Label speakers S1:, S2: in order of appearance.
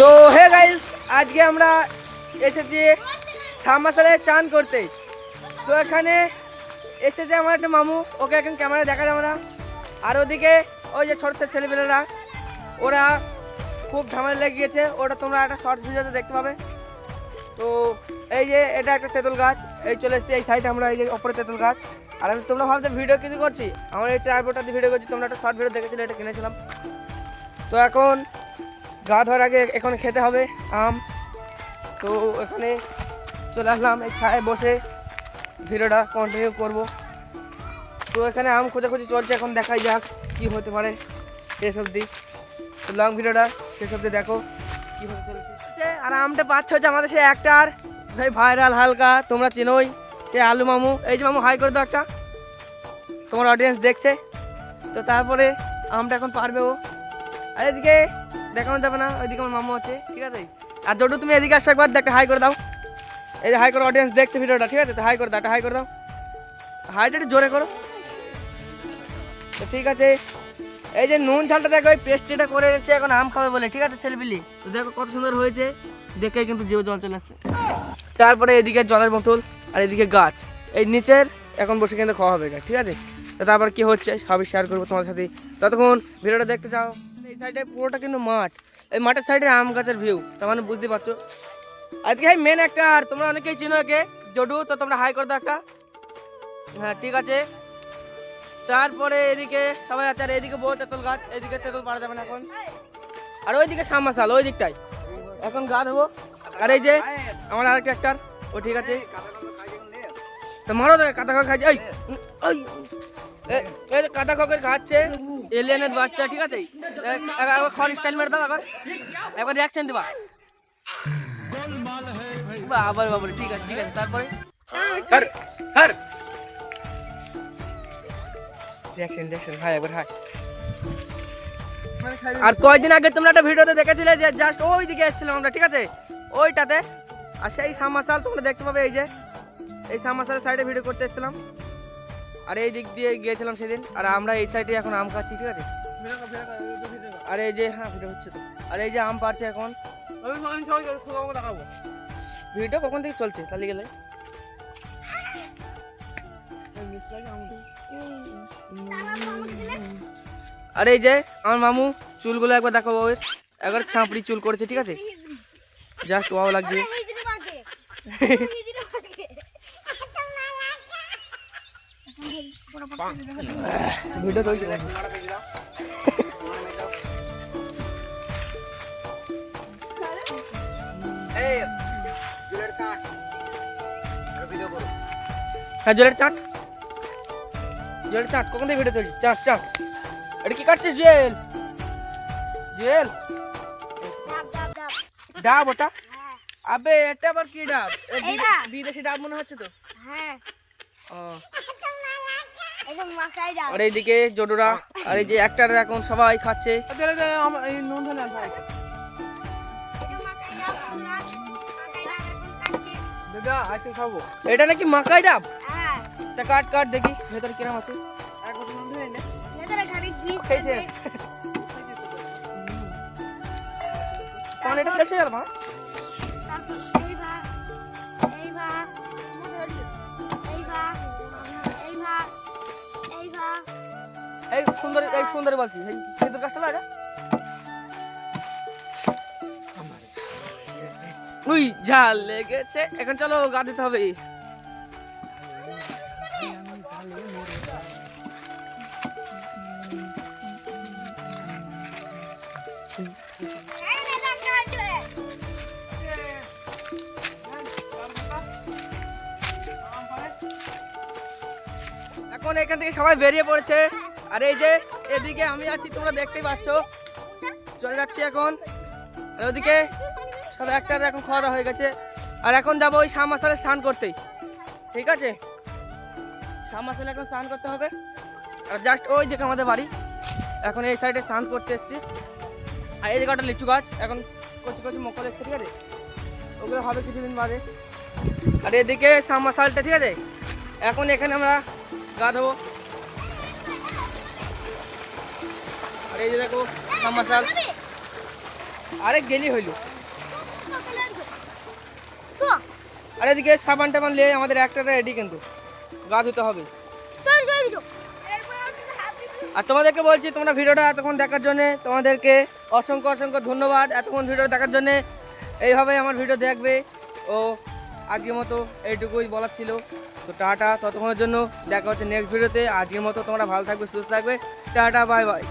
S1: তো hey guys, আজকে আমরা এসেছি সাবমার্সিবলে চান করতে। তো এখানে এসেছে আমার একটা মামু, ওকে এখন ক্যামেরা দেখা যাবে না। আর ওদিকে ওই যে ছোট ছোট ছেলেপেলেরা, ওরা খুব ঝামেলা লেগে গিয়েছে, ওটা তোমরা একটা শর্টস ভিডিওতে দেখতে পাবে। তো এই যে এটা একটা তেঁতুল গাছ, এই চলে এসেছি এই সাইডে আমরা, এই যে ওপরে তেঁতুল গাছ। আর আমি তোমরা ভাবছো ভিডিও কিছু করছি, আমার এই ট্রাইপডটা দিয়ে ভিডিও করছি। তোমরা একটা শর্ট ভিডিও দেখেছিলে, এটা কিনেছিলাম। তো এখন গা ধোয়ার আগে এখানে খেতে হবে আম। তো এখানে চলে আসলাম, এই ছায়ে বসে ভিডিওটা কন্টিনিউ করব। তো এখানে আম খোঁজাখুঁজি চলছে, এখন দেখাই যাক কী হতে পারে শেষ অবধি। তো লং ভিডিওটা শেষ অবধি দেখো কীভাবে চলছে। আর আমটা পাচ্ছে হচ্ছে আমাদের সে একটার ভাই ভাইরাল হালকা, তোমরা চেনোই, সে আলু মামু। এই যে মামু হাই করে দাও একটা, তোমার অডিয়েন্স দেখছে। তো তারপরে আমটা এখন পারবে ও। আর এদিকে দেখানো যাবে না, ওইদিকে আমার মামু আছে, ঠিক আছে। আর জটু তুমি এদিকে আসো একবার, একটা হাই করে দাও। এই যে হাই করে, অডিয়েন্স দেখছে ভিডিওটা, ঠিক আছে। তো হাই করে দাও, একটা হাই করে দাও, হাইটা একটু জোরে করো। তো ঠিক আছে, এই যে নুন ঝালটা দেখো, এই পেস্ট্রিটা করে রেখেছে এখন আম খাবে বলে, ঠিক আছে ছেলেপিলি। তো দেখো কত সুন্দর হয়েছে, দেখে কিন্তু জিও জল চলে আসছে। তারপরে এদিকে জলের বোতল, আর এদিকে গাছ, এই নিচের এখন বসে কিন্তু খাওয়া হবে, ঠিক আছে। তো তারপর কি হচ্ছে সবই শেয়ার করবো তোমার সাথে, ততক্ষণ ভিডিওটা দেখতে চাও। এই সাইডে পুরোটা কিন্তু মাঠ, এই মাঠের সাইডে আম গাছের ভিউ, তার মানে বুঝতে পারছো। আজকে এই মেন একটা, আর তোমরা অনেকেই চিনো একে, জডু। তো তোমরা হাই করে দাও একটা, হ্যাঁ ঠিক আছে। তারপরে এদিকে সবাই আছে, আর এদিকে বহু তেঁতুল গাছ, এদিকে তেঁতুল পাড়া যাবে না এখন। আর ওইদিকে সাবমার্সিবল, ওই দিকটাই এখন গা দেবো। আর এই যে আমার আরেকটা একটার, ও ঠিক আছে। তো মারো তো, কাদা খড় খাইছে, ওই এই কাদা খড়ের খাচ্ছে এলিয়েনের বাচ্চা, ঠিক আছে। একবার খড় স্টাইল মেরে দাও, একবার রিয়াকশন দিবা। বাবার বাবার, ঠিক আছে ঠিক আছে। তারপরে রিয়াকশন রিয়াকশন, হাই একবার হাই। আর কয়েকদিন আগে তোমরা একটা ভিডিওতে দেখেছিলে যে জাস্ট ওই দিকে এসেছিলাম আমরা, ঠিক আছে, ওইটাতে। আর সেই সাবমার্সিবল তোমরা দেখতে পাবে, এই যে এই সাবমার্সিবলের সাইডে ভিডিও করতে এসেছিলাম। আর এই দিক দিয়ে গিয়েছিলাম সেদিন। আর আমরা এই সাইডে এখন আম খাচ্ছি, ঠিক আছে। আর এই যে, হ্যাঁ ভিডিও হচ্ছে তো। আর এই যে আম পাড়ছে এখন, ভিডিও কখন থেকে চলছে তাহলে গেলে। আর এই যে আমার মামু, চুলগুলো একবার দেখো, ওই একবার ছাঁপড়ি চুল করেছে, ঠিক আছে, জাস্ট ওয়াও লাগছে। ভিডিও চলছে। হ্যাঁ জলের চাট, জলের চাট কখন থেকে ভিডিও চলছে, চাট চাট। এটা কি কাটছিস জুয়েল? জুয়েল ডাব ওটা? আবে এটা আবার কি ডাব? বিদেশি ডাব মনে হচ্ছে তো।
S2: হ্যাঁ
S1: ও,
S2: একদম মাখাই ডাব।
S1: আর এইদিকে জডুরা, আর এই যে একটার এখন সবাই খাচ্ছে। এটা নাকি মাকাই ডাব?
S2: হ্যাঁ
S1: তা কাট কাট দেখি ভেতরে কিরম আছে।
S2: ভেতরে খালি বীজ
S1: খেয়েছে
S2: আছে।
S1: তখন এটা শেষ হয়ে গেল মা।
S2: তারপর এই ভাগ, এই ভাগ, এই ভাগ, এই ভাগ, এই ভাগ।
S1: এই সুন্দর বলছি, এই খেজুর গাছটা লাগা। উই ঝাল লেগেছে, এখন চলো গা দিতে হবে। এখন এখান থেকে সবাই বেরিয়ে পড়েছে। আর এই যে এদিকে আমি আছি, তোমরা দেখতেই পাচ্ছ, চলে যাচ্ছি এখন। আর ওদিকে সব একটা এখন খাওয়া দাওয়া হয়ে গেছে। আর এখন যাবো ওই সাবমার্সিবলে স্নান করতেই, ঠিক আছে। সাবমার্সিবলে এখন স্নান করতে হবে। আর জাস্ট ওই দিকে আমাদের বাড়ি, এখন এই সাইডে স্নান করতে এসছি। আর এই জায়গাটা লিচু গাছ, এখন কচি কচি মকল এসছে, ঠিক আছে, ওগুলো হবে কিছুদিন বাদে। আর এদিকে সাবমার্সিবলটা, ঠিক আছে, এখন এখানে আমরা গা ধোবো। আর এই যে দেখো সাবমার্সিবল, আরে গেলি হইলো। আর এদিকে সাবান টাবান নিয়ে আমাদের একটা রেডি, কিন্তু গা ধুতে হবে।
S2: চল চল চল এরপর আমি হাত দিবি।
S1: আর তোমাদেরকে বলছি, তোমরা ভিডিওটা এতক্ষণ দেখার জন্য তোমাদেরকে অসংখ্য অসংখ্য ধন্যবাদ। এতক্ষণ ভিডিও দেখার জন্য এইভাবেই আমার ভিডিও দেখবে। ও আজকের মতো এইটুকুই বলার ছিল। তো টাটা, ততক্ষণের জন্য দেখা হচ্ছে নেক্সট ভিডিওতে। আজকের মতো তোমরা ভালো থাকবে, সুস্থ থাকবে। Tata, bye bye.